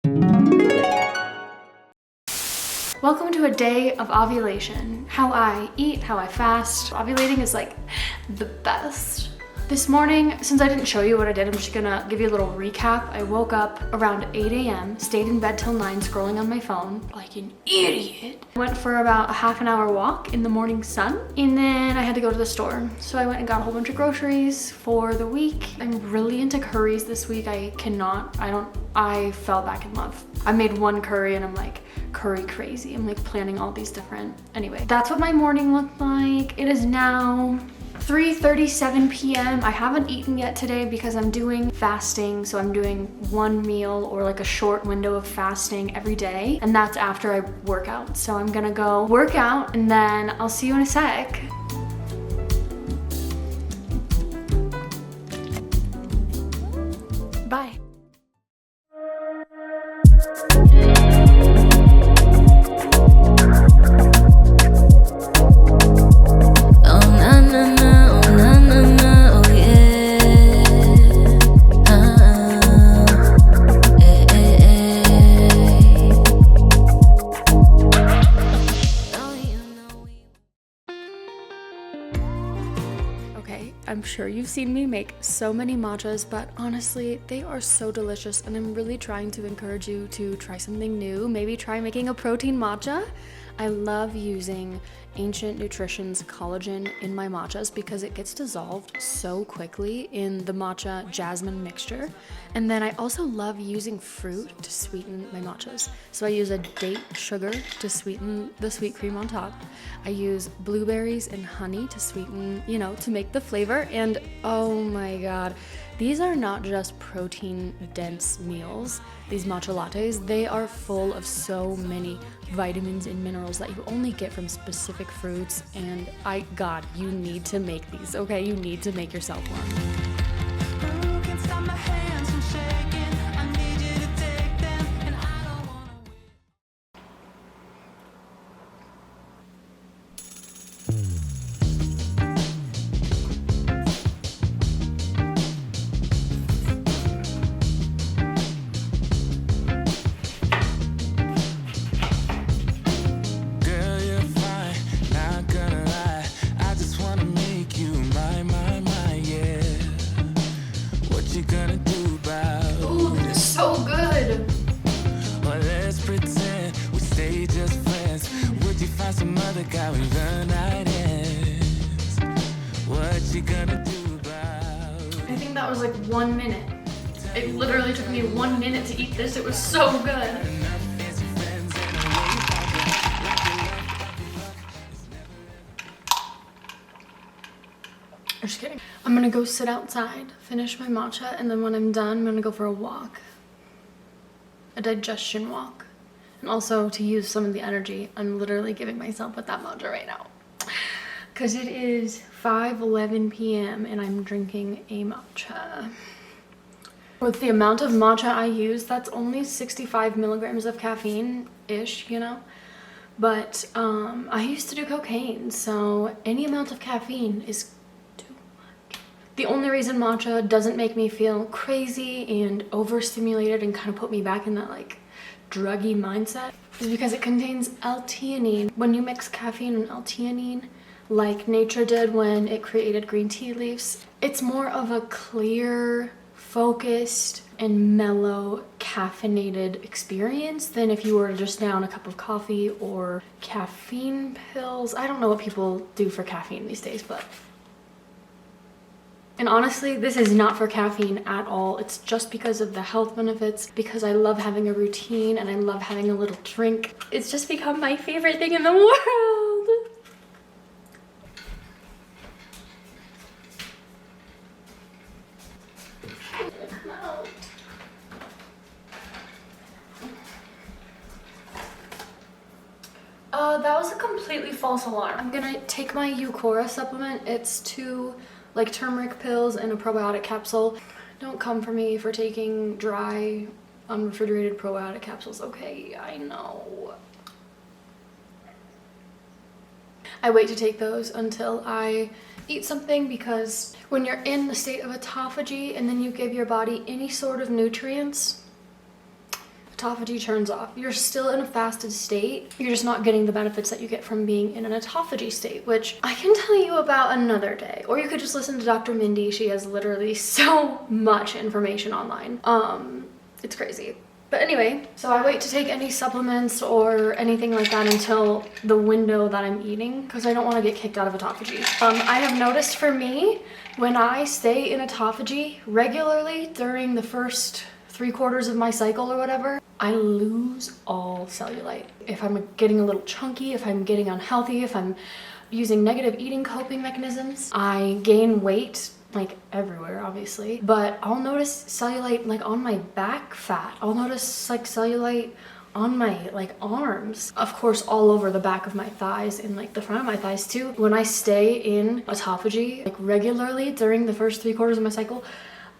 Welcome to a day of ovulation. How I eat, how I fast. Ovulating is like the best. This morning, since I didn't show you what I did, I'm just gonna give you a little recap. I woke up around 8 a.m., stayed in bed till 9 scrolling on my phone like an idiot. Went for about a half an hour walk in the morning sun, and then I had to go to the store. So I went and got a whole bunch of groceries for the week. I'm really into curries this week. I fell back in love. I made one curry and I'm like curry crazy. I'm like planning all these different, anyway. That's what my morning looked like. It is now 3:37 p.m. I haven't eaten yet today because I'm doing fasting. So I'm doing one meal or like a short window of fasting every day. And that's after I work out. So I'm gonna go work out and then I'll see you in a sec. Bye. I'm sure you've seen me make so many matchas, but honestly, they are so delicious and I'm really trying to encourage you to try something new. Maybe try making a protein matcha. I love using Ancient Nutrition's collagen in my matchas because it gets dissolved so quickly in the matcha jasmine mixture. And then I also love using fruit to sweeten my matchas. So I use a date sugar to sweeten the sweet cream on top. I use blueberries and honey to sweeten, to make the flavor. And oh my God, these are not just protein dense meals. These matcha lattes, they are full of so many vitamins and minerals that you only get from specific fruits. And God, you need to make these, okay? You need to make yourself one. Some other guy when the night ends. What you gonna do about? I think that was like 1 minute. It literally took me 1 minute to eat this. It was so good. I'm just kidding. I'm gonna go sit outside, finish my matcha, and then when I'm done, I'm gonna go for a walk. A digestion walk. And also to use some of the energy I'm literally giving myself with that matcha right now. Because it is 5:11 p.m. and I'm drinking a matcha. With the amount of matcha I use, that's only 65 milligrams of caffeine-ish, But I used to do cocaine, so any amount of caffeine is too much. The only reason matcha doesn't make me feel crazy and overstimulated and kind of put me back in that druggy mindset is because it contains L-theanine. When you mix caffeine and L-theanine, like nature did when it created green tea leaves, it's more of a clear, focused, and mellow caffeinated experience than if you were to just down a cup of coffee or caffeine pills. I don't know what people do for caffeine these days, but... And honestly, this is not for caffeine at all. It's just because of the health benefits, because I love having a routine and I love having a little drink. It's just become my favorite thing in the world. That was a completely false alarm. I'm gonna take my Eucora supplement. It's 2 turmeric pills and a probiotic capsule. Don't come for me for taking dry, unrefrigerated probiotic capsules, okay? I know. I wait to take those until I eat something, because when you're in the state of autophagy and then you give your body any sort of nutrients, autophagy turns off. You're still in a fasted state. You're just not getting the benefits that you get from being in an autophagy state, which I can tell you about another day. Or you could just listen to Dr. Mindy. She has literally so much information online. It's crazy. But anyway, so I wait to take any supplements or anything like that until the window that I'm eating because I don't want to get kicked out of autophagy. I have noticed for me, when I stay in autophagy regularly during the first 3/4 of my cycle or whatever, I lose all cellulite. If I'm getting a little chunky, if I'm getting unhealthy, if I'm using negative eating coping mechanisms, I gain weight like everywhere, obviously, but I'll notice cellulite like on my back fat. I'll notice like cellulite on my like arms, of course all over the back of my thighs and like the front of my thighs too. When I stay in autophagy like regularly during the first 3/4 of my cycle,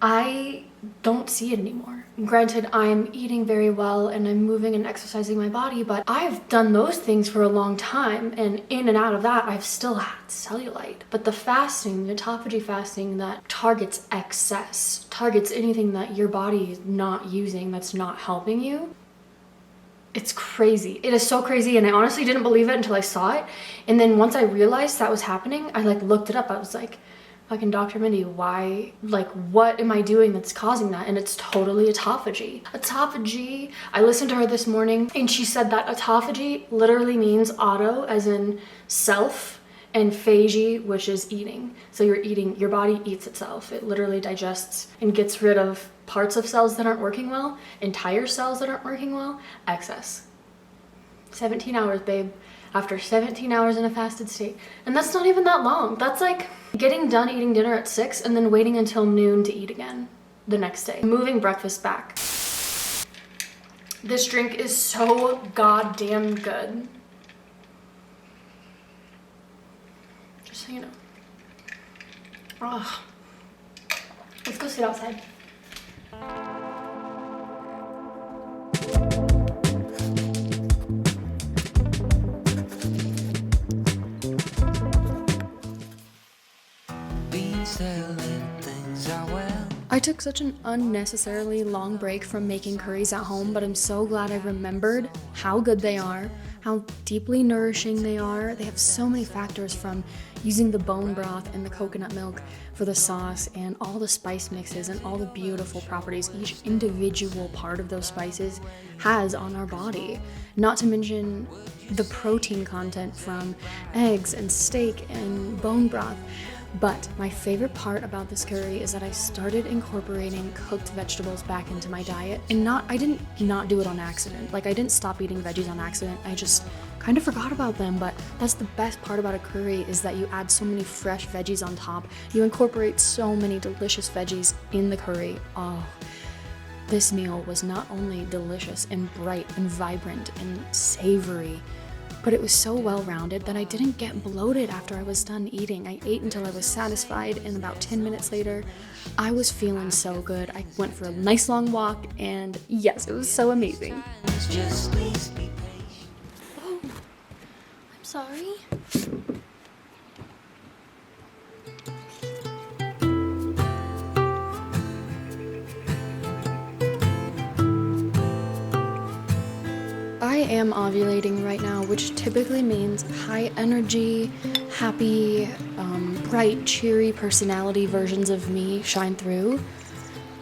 I don't see it anymore. Granted, I'm eating very well and I'm moving and exercising my body, but I've done those things for a long time, and in and out of that, I've still had cellulite. But the fasting, the autophagy fasting that targets excess, targets anything that your body is not using, that's not helping you, it's crazy. It is so crazy, and I honestly didn't believe it until I saw it. And then once I realized that was happening, I like looked it up. I was like, fucking Dr. Mindy, why, like, what am I doing that's causing that? And it's totally autophagy. Autophagy, I listened to her this morning and she said that autophagy literally means auto as in self, and phagy, which is eating. So you're eating, your body eats itself. It literally digests and gets rid of parts of cells that aren't working well, entire cells that aren't working well, excess. 17 hours, babe. After 17 hours in a fasted state. And that's not even that long. That's like getting done eating dinner at 6 and then waiting until noon to eat again the next day. Moving breakfast back. This drink is so goddamn good. Just so you know. Oh. Let's go sit outside. I took such an unnecessarily long break from making curries at home, but I'm so glad I remembered how good they are, how deeply nourishing they are. They have so many factors, from using the bone broth and the coconut milk for the sauce and all the spice mixes and all the beautiful properties each individual part of those spices has on our body. Not to mention the protein content from eggs and steak and bone broth. But my favorite part about this curry is that I started incorporating cooked vegetables back into my diet. And I didn't not do it on accident. Like, I didn't stop eating veggies on accident. I just kind of forgot about them. But that's the best part about a curry, is that you add so many fresh veggies on top. You incorporate so many delicious veggies in the curry. Oh, this meal was not only delicious and bright and vibrant and savory, but it was so well-rounded that I didn't get bloated after I was done eating. I ate until I was satisfied, and about 10 minutes later, I was feeling so good. I went for a nice long walk, and yes, it was so amazing. Oh, I'm sorry. I am ovulating right now, which typically means high energy, happy, bright, cheery personality versions of me shine through.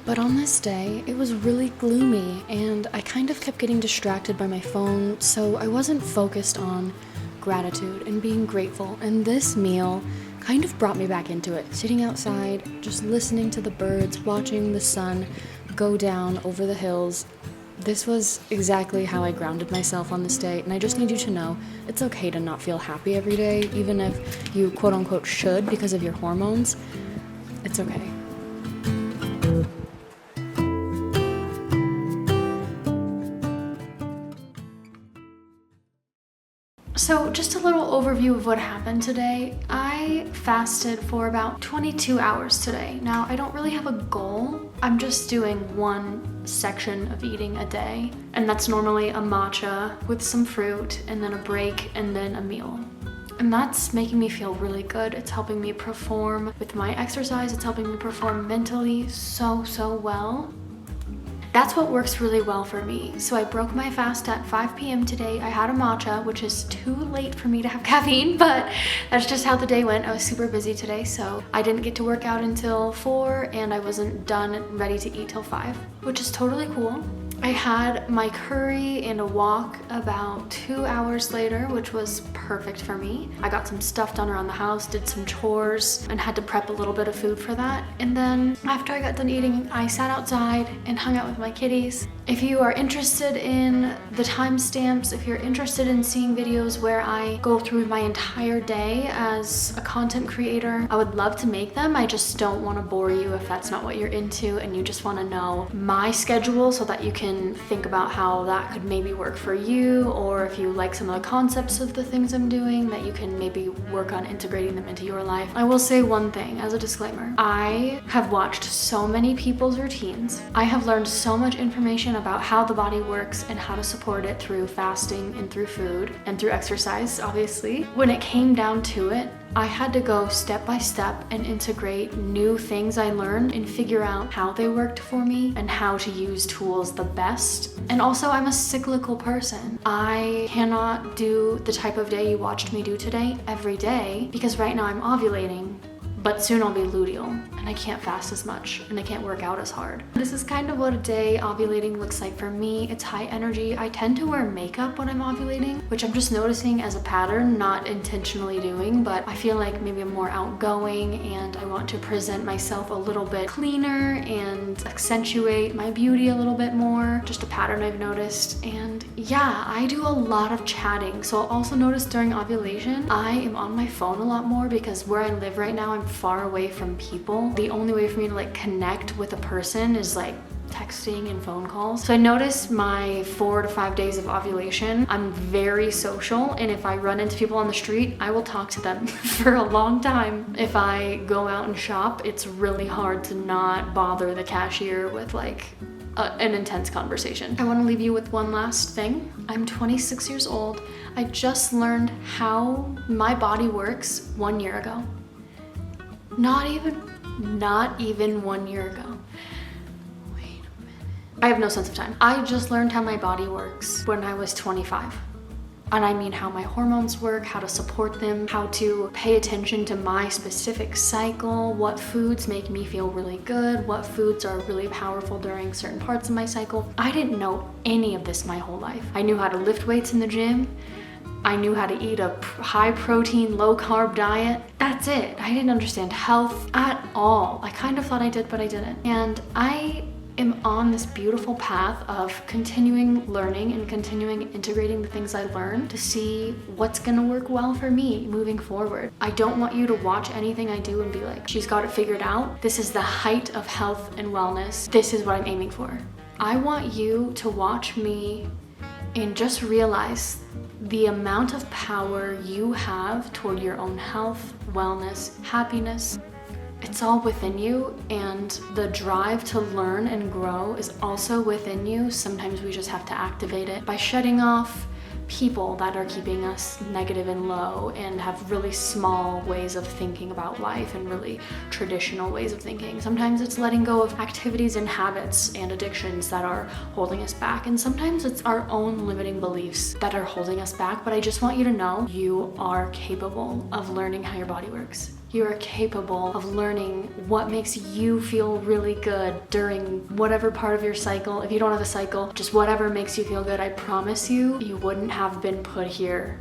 But on this day, it was really gloomy, and I kind of kept getting distracted by my phone, so I wasn't focused on gratitude and being grateful. And this meal kind of brought me back into it, sitting outside, just listening to the birds, watching the sun go down over the hills. This was exactly how I grounded myself on this day, and I just need you to know it's okay to not feel happy every day, even if you quote-unquote should because of your hormones. It's okay. So just a little overview of what happened today. I fasted for about 22 hours today. Now, I don't really have a goal. I'm just doing one section of eating a day, and that's normally a matcha with some fruit and then a break and then a meal. And that's making me feel really good. It's helping me perform with my exercise. It's helping me perform mentally so well. That's what works really well for me. So I broke my fast at 5 p.m. today. I had a matcha, which is too late for me to have caffeine, but that's just how the day went. I was super busy today, so I didn't get to work out until 4 and I wasn't done and ready to eat till 5, which is totally cool. I had my curry and a walk about 2 hours later, which was perfect for me. I got some stuff done around the house, did some chores, and had to prep a little bit of food for that. And then after I got done eating, I sat outside and hung out with my kitties. If you are interested in the timestamps, if you're interested in seeing videos where I go through my entire day as a content creator, I would love to make them. I just don't want to bore you if that's not what you're into and you just want to know my schedule so that you can think about how that could maybe work for you, or if you like some of the concepts of the things I'm doing, that you can maybe work on integrating them into your life. I will say one thing as a disclaimer. I have watched so many people's routines. I have learned so much information about how the body works and how to support it through fasting and through food and through exercise, obviously. When it came down to it, I had to go step by step and integrate new things I learned and figure out how they worked for me and how to use tools the best. And also, I'm a cyclical person. I cannot do the type of day you watched me do today every day because right now I'm ovulating, but soon I'll be luteal and I can't fast as much and I can't work out as hard. This is kind of what a day ovulating looks like for me. It's high energy. I tend to wear makeup when I'm ovulating, which I'm just noticing as a pattern, not intentionally doing, but I feel like maybe I'm more outgoing and I want to present myself a little bit cleaner and accentuate my beauty a little bit more. Just a pattern I've noticed. And yeah, I do a lot of chatting. So I'll also notice during ovulation, I am on my phone a lot more because where I live right now, I'm far away from people. The only way for me to like connect with a person is like texting and phone calls. So I noticed my 4 to 5 days of ovulation, I'm very social, and if I run into people on the street, I will talk to them for a long time. If I go out and shop, it's really hard to not bother the cashier with like an intense conversation. I want to leave you with one last thing. I'm 26 years old. I just learned how my body works 1 year ago. Not even 1 year ago. Wait a minute. I have no sense of time. I just learned how my body works when I was 25. And I mean how my hormones work, how to support them, how to pay attention to my specific cycle, what foods make me feel really good, what foods are really powerful during certain parts of my cycle. I didn't know any of this my whole life. I knew how to lift weights in the gym. I knew how to eat a high protein, low carb diet. That's it. I didn't understand health at all. I kind of thought I did, but I didn't. And I am on this beautiful path of continuing learning and continuing integrating the things I learned to see what's gonna work well for me moving forward. I don't want you to watch anything I do and be like, she's got it figured out. This is the height of health and wellness. This is what I'm aiming for. I want you to watch me and just realize the amount of power you have toward your own health, wellness, happiness. It's all within you, and the drive to learn and grow is also within you. Sometimes we just have to activate it by shutting off people that are keeping us negative and low and have really small ways of thinking about life and really traditional ways of thinking. Sometimes it's letting go of activities and habits and addictions that are holding us back, and sometimes it's our own limiting beliefs that are holding us back. But I just want you to know you are capable of learning how your body works. You are capable of learning what makes you feel really good during whatever part of your cycle. If you don't have a cycle, just whatever makes you feel good. I promise you, you wouldn't have been put here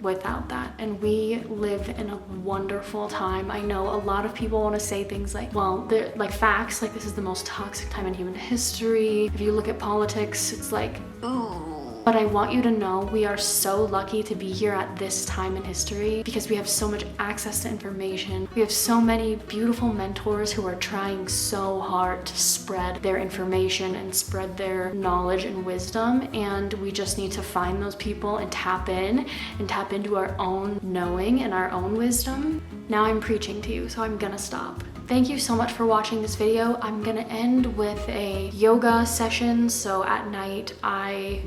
without that. And we live in a wonderful time. I know a lot of people want to say things like, well, they're like facts, like this is the most toxic time in human history. If you look at politics, it's like, ooh. But I want you to know we are so lucky to be here at this time in history because we have so much access to information. We have so many beautiful mentors who are trying so hard to spread their information and spread their knowledge and wisdom. And we just need to find those people and tap into our own knowing and our own wisdom. Now I'm preaching to you, so I'm gonna stop. Thank you so much for watching this video. I'm gonna end with a yoga session. So at night, I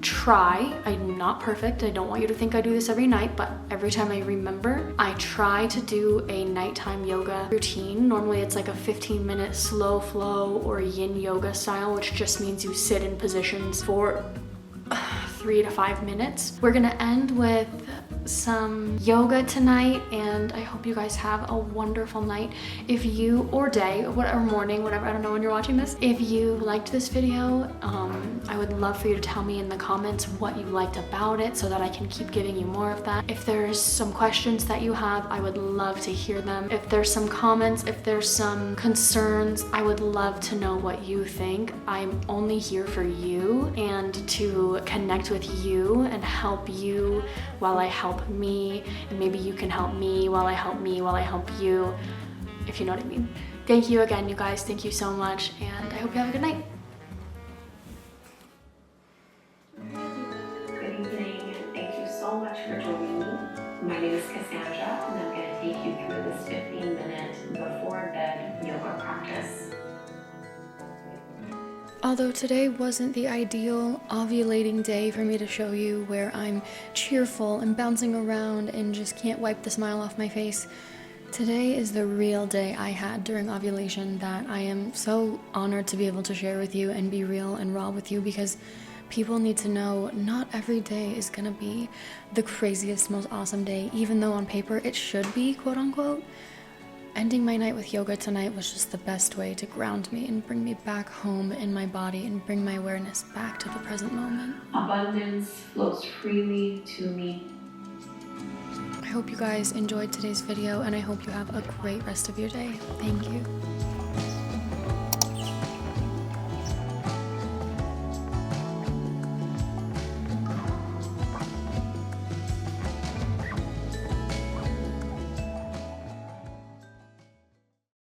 try, I'm not perfect, I don't want you to think I do this every night, but every time I remember, I try to do a nighttime yoga routine. Normally it's like a 15-minute slow flow or yin yoga style, which just means you sit in positions for 3 to 5 minutes. We're gonna end with some yoga tonight, and I hope you guys have a wonderful night. If you, or day, or morning, whatever, I don't know when you're watching this. If you liked this video, I would love for you to tell me in the comments what you liked about it so that I can keep giving you more of that. If there's some questions that you have, I would love to hear them. If there's some comments, if there's some concerns, I would love to know what you think. I'm only here for you and to connect with you and help you while I help me, and maybe you can help me while I help me while I help you, if you know what I mean. Thank you again, you guys. Thank you so much, and I hope you have a good night. Good evening. Thank you so much for joining me. My name is Cassandra, and I'm going to take you through this 15-minute before bed yoga practice. Although today wasn't the ideal ovulating day for me to show you, where I'm cheerful and bouncing around and just can't wipe the smile off my face, today is the real day I had during ovulation that I am so honored to be able to share with you and be real and raw with you, because people need to know not every day is gonna be the craziest, most awesome day, even though on paper it should be, quote unquote. Ending my night with yoga tonight was just the best way to ground me and bring me back home in my body and bring my awareness back to the present moment. Abundance flows freely to me. I hope you guys enjoyed today's video, and I hope you have a great rest of your day. Thank you.